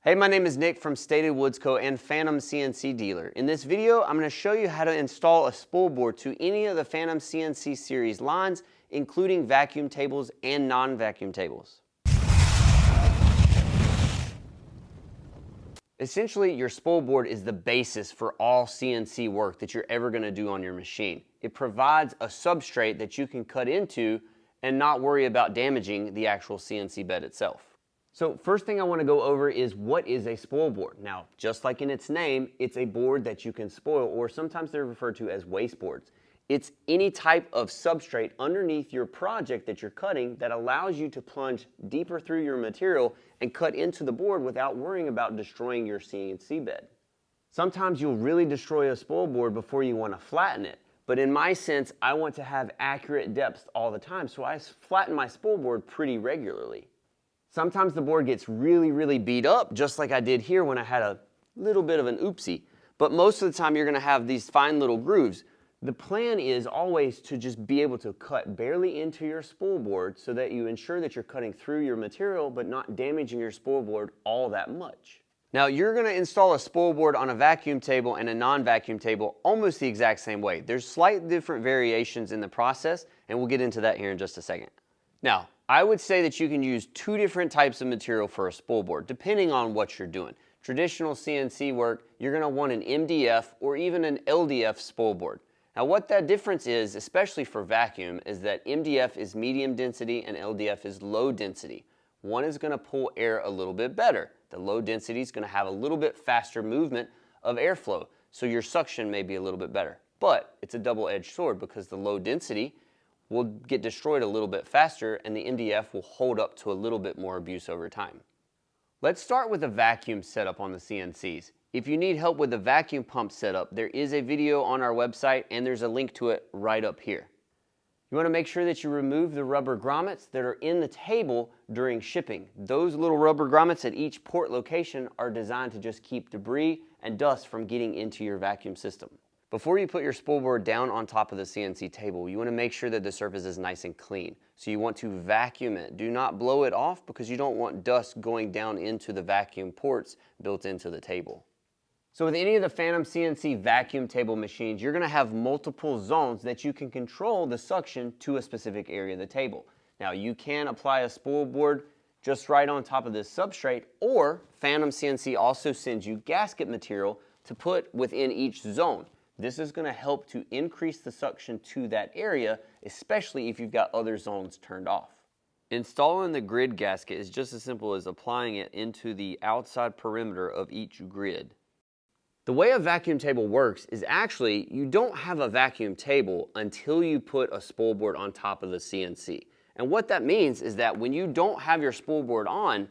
Hey, my name is Nick from Stated Woods Co. and Phantom CNC dealer. In this video, I'm going to show you how to install a spool board to any of the Phantom CNC series lines, including vacuum tables and non-vacuum tables. Essentially, your spool board is the basis for all CNC work that you're ever going to do on your machine. It provides a substrate that you can cut into and not worry about damaging the actual CNC bed itself. So first thing I want to go over is what is a spoil board. Now, just like in its name, it's a board that you can spoil, or sometimes they're referred to as waste boards. It's any type of substrate underneath your project that you're cutting that allows you to plunge deeper through your material and cut into the board without worrying about destroying your CNC bed. Sometimes you'll really destroy a spoil board before you want to flatten it. But in my sense, I want to have accurate depth all the time, so I flatten my spoil board pretty regularly. Sometimes the board gets really beat up, just like I did here when I had a little bit of an oopsie. But most of the time you're going to have these fine little grooves. The plan is always to just be able to cut barely into your spool board so that you ensure that you're cutting through your material but not damaging your spool board all that much. Now you're going to install a spool board on a vacuum table and a non-vacuum table almost the exact same way. There's slight different variations in the process, and we'll get into that here in just a second. Now, I would say that you can use two different types of material for a spool board, depending on what you're doing. Traditional CNC work, you're going to want an MDF or even an LDF spool board. Now what that difference is, especially for vacuum, is that MDF is medium density and LDF is low density. One is going to pull air a little bit better. The low density is going to have a little bit faster movement of airflow, so your suction may be a little bit better. But it's a double-edged sword because the low density will get destroyed a little bit faster and the MDF will hold up to a little bit more abuse over time. Let's start with a vacuum setup on the CNCs. If you need help with the vacuum pump setup, there is a video on our website and there's a link to it right up here. You want to make sure that you remove the rubber grommets that are in the table during shipping. Those little rubber grommets at each port location are designed to just keep debris and dust from getting into your vacuum system. Before you put your spool board down on top of the CNC table, you want to make sure that the surface is nice and clean. So you want to vacuum it. Do not blow it off because you don't want dust going down into the vacuum ports built into the table. So with any of the Phantom CNC vacuum table machines, you're going to have multiple zones that you can control the suction to a specific area of the table. Now you can apply a spool board just right on top of this substrate, or Phantom CNC also sends you gasket material to put within each zone. This is going to help to increase the suction to that area, especially if you've got other zones turned off. Installing the grid gasket is just as simple as applying it into the outside perimeter of each grid. The way a vacuum table works is actually you don't have a vacuum table until you put a spool board on top of the CNC. And what that means is that when you don't have your spool board on,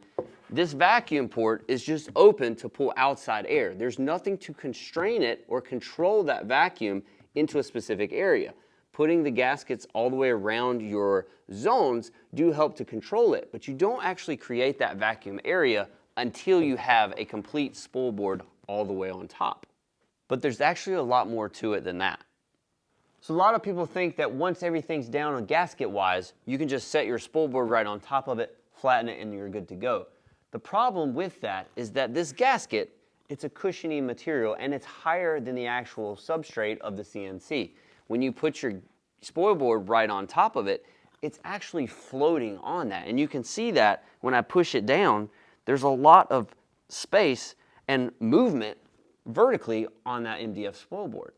this vacuum port is just open to pull outside air. There's nothing to constrain it or control that vacuum into a specific area. Putting the gaskets all the way around your zones do help to control it, but you don't actually create that vacuum area until you have a complete spool board all the way on top. But there's actually a lot more to it than that. So a lot of people think that once everything's down on gasket-wise, you can just set your spool board right on top of it, flatten it, and you're good to go. The problem with that is that this gasket, it's a cushiony material and it's higher than the actual substrate of the CNC. When you put your spoil board right on top of it, it's actually floating on that. And you can see that when I push it down, there's a lot of space and movement vertically on that MDF spoil board.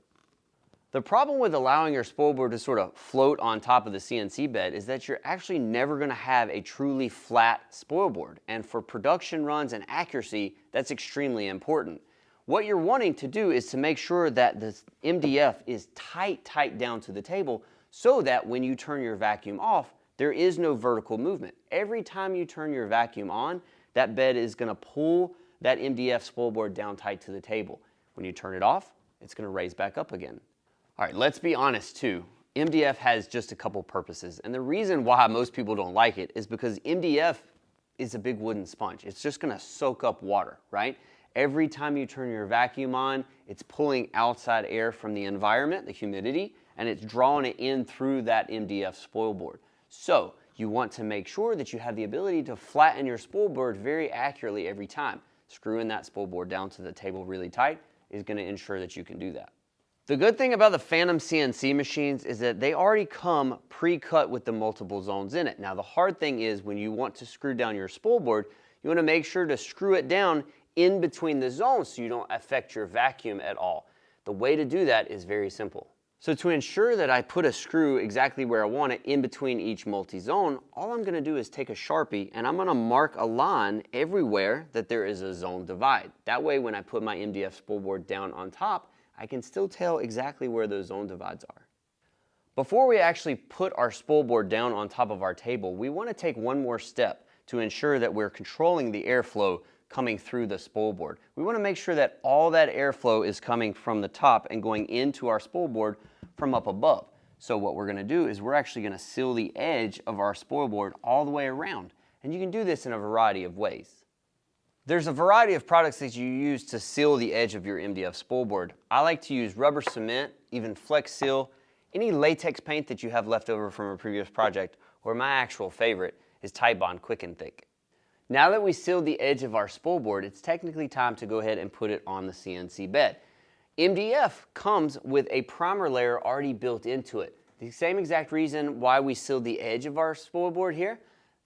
The problem with allowing your spoil board to sort of float on top of the CNC bed is that you're actually never going to have a truly flat spoil board. And for production runs and accuracy, that's extremely important. What you're wanting to do is to make sure that the MDF is tight down to the table so that when you turn your vacuum off, there is no vertical movement. Every time you turn your vacuum on, that bed is going to pull that MDF spoil board down tight to the table. When you turn it off, it's going to raise back up again. All right, let's be honest too. MDF has just a couple purposes, and the reason why most people don't like it is because MDF is a big wooden sponge. It's just going to soak up water, right? Every time you turn your vacuum on, it's pulling outside air from the environment, the humidity, and it's drawing it in through that MDF spoil board. So you want to make sure that you have the ability to flatten your spool board very accurately every time. Screwing that spool board down to the table really tight is going to ensure that you can do that. The good thing about the Phantom CNC machines is that they already come pre-cut with the multiple zones in it. Now the hard thing is when you want to screw down your spool board, you want to make sure to screw it down in between the zones so you don't affect your vacuum at all. The way to do that is very simple. So to ensure that I put a screw exactly where I want it in between each multi-zone, all I'm going to do is take a Sharpie and I'm going to mark a line everywhere that there is a zone divide. That way when I put my MDF spool board down on top, I can still tell exactly where those zone divides are. Before we actually put our spool board down on top of our table, we want to take one more step to ensure that we're controlling the airflow coming through the spool board. We want to make sure that all that airflow is coming from the top and going into our spool board from up above. So what we're going to do is we're actually going to seal the edge of our spoil board all the way around. And you can do this in a variety of ways. There's a variety of products that you use to seal the edge of your MDF spool board. I like to use rubber cement, even Flex Seal, any latex paint that you have left over from a previous project, or my actual favorite is Titebond Quick and Thick. Now that we sealed the edge of our spool board, it's technically time to go ahead and put it on the CNC bed. MDF comes with a primer layer already built into it. The same exact reason why we sealed the edge of our spoil board here,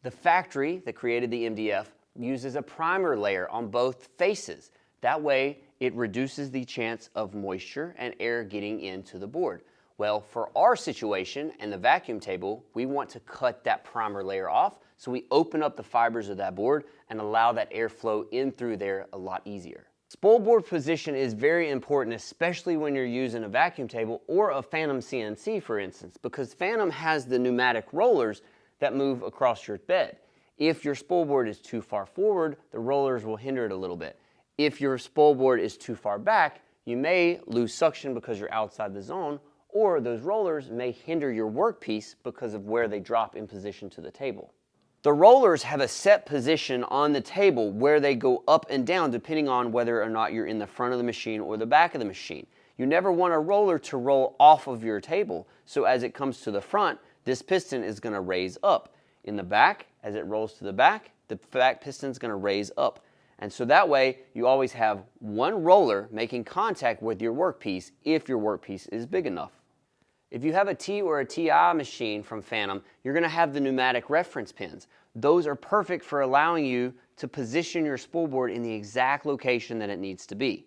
the factory that created the MDF uses a primer layer on both faces. That way it reduces the chance of moisture and air getting into the board. Well, for our situation and the vacuum table, we want to cut that primer layer off, so we open up the fibers of that board and allow that airflow in through there a lot easier. Spool board position is very important, especially when you're using a vacuum table or a Phantom CNC, for instance, because Phantom has the pneumatic rollers that move across your bed. If your spool board is too far forward, the rollers will hinder it a little bit. If your spool board is too far back, you may lose suction because you're outside the zone, or those rollers may hinder your workpiece because of where they drop in position to the table. The rollers have a set position on the table where they go up and down depending on whether or not you're in the front of the machine or the back of the machine. You never want a roller to roll off of your table, so as it comes to the front, this piston is going to raise up. In the back, as it rolls to the back piston is going to raise up. And so that way, you always have one roller making contact with your workpiece if your workpiece is big enough. If you have a T or a TI machine from Phantom, you're going to have the pneumatic reference pins. Those are perfect for allowing you to position your spool board in the exact location that it needs to be.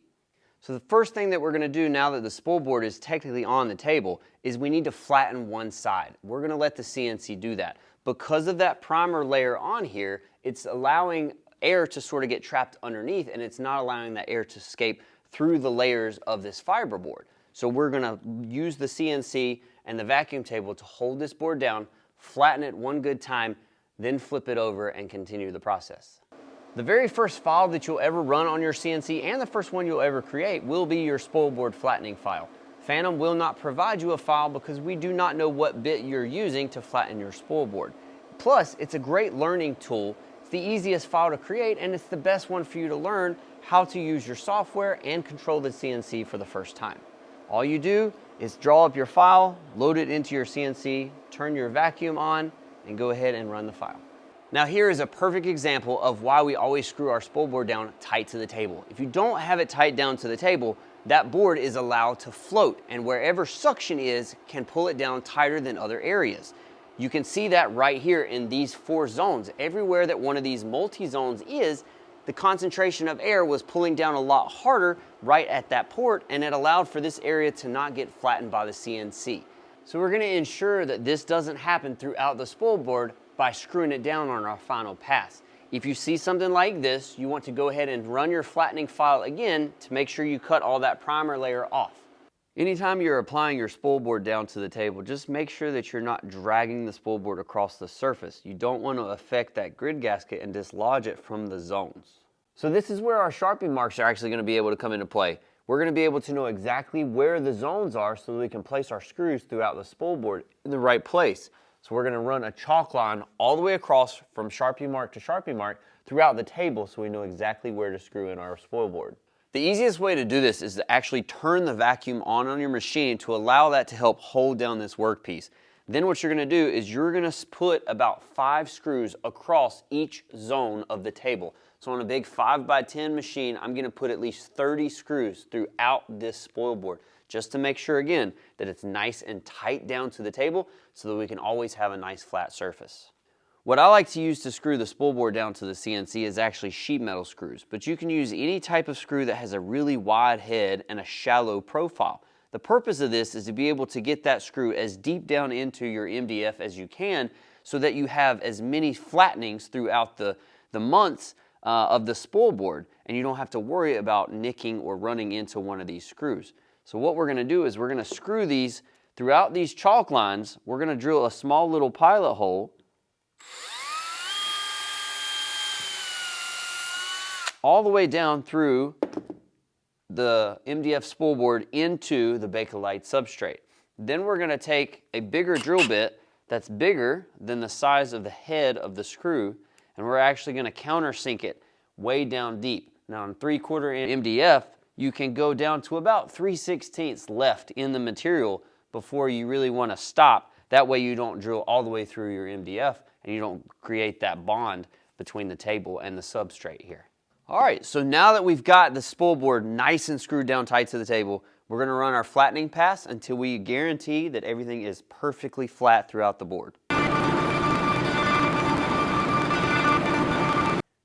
So the first thing that we're going to do now that the spool board is technically on the table is we need to flatten one side. We're going to let the CNC do that. Because of that primer layer on here, it's allowing air to sort of get trapped underneath, and it's not allowing that air to escape through the layers of this fiberboard. So we're going to use the CNC and the vacuum table to hold this board down, flatten it one good time, then flip it over and continue the process. The very first file that you'll ever run on your CNC and the first one you'll ever create will be your spoil board flattening file. Phantom will not provide you a file because we do not know what bit you're using to flatten your spoil board. Plus, it's a great learning tool. It's the easiest file to create, and it's the best one for you to learn how to use your software and control the CNC for the first time. All you do is draw up your file, load it into your CNC, turn your vacuum on, and go ahead and run the file. Now here is a perfect example of why we always screw our spool board down tight to the table. If you don't have it tight down to the table, that board is allowed to float, and wherever suction is can pull it down tighter than other areas. You can see that right here in these 4 zones. Everywhere that one of these multi-zones is, the concentration of air was pulling down a lot harder right at that port, and it allowed for this area to not get flattened by the CNC. So we're going to ensure that this doesn't happen throughout the spoil board by screwing it down on our final pass. If you see something like this, you want to go ahead and run your flattening file again to make sure you cut all that primer layer off. Anytime you're applying your spoil board down to the table, just make sure that you're not dragging the spoil board across the surface. You don't want to affect that grid gasket and dislodge it from the zones. So this is where our Sharpie marks are actually going to be able to come into play. We're going to be able to know exactly where the zones are so that we can place our screws throughout the spoil board in the right place. So we're going to run a chalk line all the way across from Sharpie mark to Sharpie mark throughout the table so we know exactly where to screw in our spoil board. The easiest way to do this is to actually turn the vacuum on your machine to allow that to help hold down this workpiece. Then what you're going to do is you're going to put about 5 screws across each zone of the table. So on a big 5x10 machine, I'm going to put at least 30 screws throughout this spoil board, just to make sure, again, that it's nice and tight down to the table so that we can always have a nice flat surface. What I like to use to screw the spool board down to the CNC is actually sheet metal screws, but you can use any type of screw that has a really wide head and a shallow profile. The purpose of this is to be able to get that screw as deep down into your MDF as you can so that you have as many flattenings throughout the months of the spoil board, and you don't have to worry about nicking or running into one of these screws. So what we're going to do is we're going to screw these throughout these chalk lines. We're going to drill a small little pilot hole all the way down through the MDF spool board into the Bakelite substrate. Then we're going to take a bigger drill bit that's bigger than the size of the head of the screw, and we're actually going to countersink it way down deep. Now on 3/4 inch MDF, you can go down to about 3/16 left in the material before you really want to stop. That way you don't drill all the way through your MDF and you don't create that bond between the table and the substrate here. All right, so now that we've got the spool board nice and screwed down tight to the table, we're going to run our flattening pass until we guarantee that everything is perfectly flat throughout the board.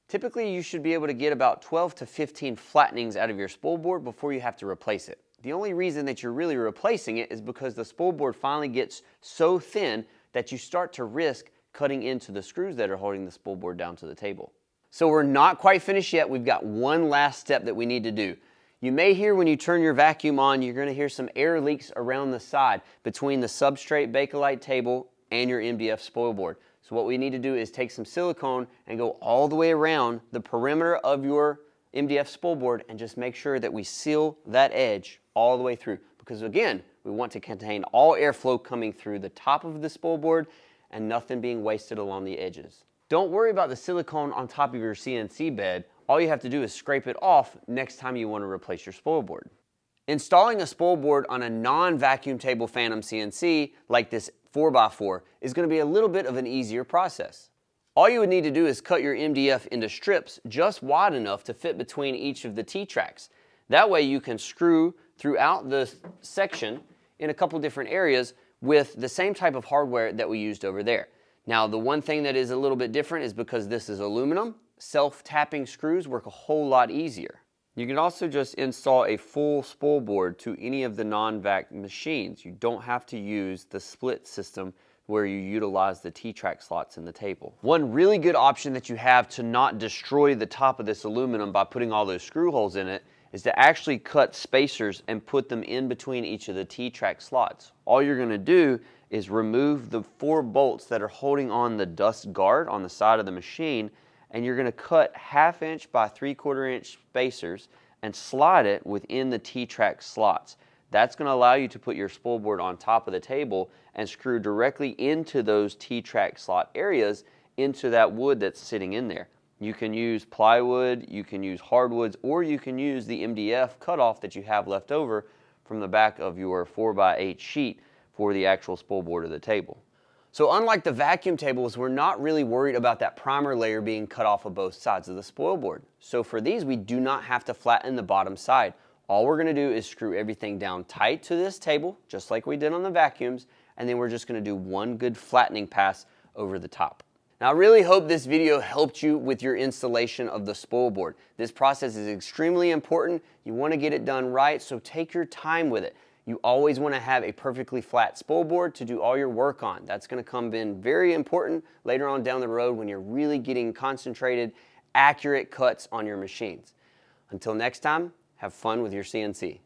Typically, you should be able to get about 12 to 15 flattenings out of your spool board before you have to replace it. The only reason that you're really replacing it is because the spool board finally gets so thin that you start to risk cutting into the screws that are holding the spool board down to the table. So we're not quite finished yet. We've got one last step that we need to do. You may hear when you turn your vacuum on, you're going to hear some air leaks around the side between the substrate Bakelite table and your MDF spoil board. So what we need to do is take some silicone and go all the way around the perimeter of your MDF spool board and just make sure that we seal that edge all the way through. Because again, we want to contain all airflow coming through the top of the spool board and nothing being wasted along the edges. Don't worry about the silicone on top of your CNC bed. All you have to do is scrape it off next time you want to replace your spoil board. Installing a spoil board on a non-vacuum table Phantom CNC like this 4x4 is going to be a little bit of an easier process. All you would need to do is cut your MDF into strips just wide enough to fit between each of the T-tracks. That way you can screw throughout the section in a couple different areas with the same type of hardware that we used over there. Now, the one thing that is a little bit different is because this is aluminum, self-tapping screws work a whole lot easier. You can also just install a full spool board to any of the NonVac machines. You don't have to use the split system where you utilize the T-track slots in the table. One really good option that you have to not destroy the top of this aluminum by putting all those screw holes in it is to actually cut spacers and put them in between each of the T-track slots. All you're going to do is remove the 4 bolts that are holding on the dust guard on the side of the machine, and you're going to cut 1/2 inch by 3/4 inch spacers and slide it within the T-track slots. That's going to allow you to put your spool board on top of the table and screw directly into those T-track slot areas into that wood that's sitting in there. You can use plywood, you can use hardwoods, or you can use the MDF cutoff that you have left over from the back of your 4x8 sheet for the actual spool board of the table. So unlike the vacuum tables, we're not really worried about that primer layer being cut off of both sides of the spoil board. So for these, we do not have to flatten the bottom side. All we're going to do is screw everything down tight to this table, just like we did on the vacuums, and then we're just going to do one good flattening pass over the top. Now, I really hope this video helped you with your installation of the spoil board. This process is extremely important. You want to get it done right, so take your time with it. You always want to have a perfectly flat spool board to do all your work on. That's going to come in very important later on down the road when you're really getting concentrated, accurate cuts on your machines. Until next time, have fun with your CNC.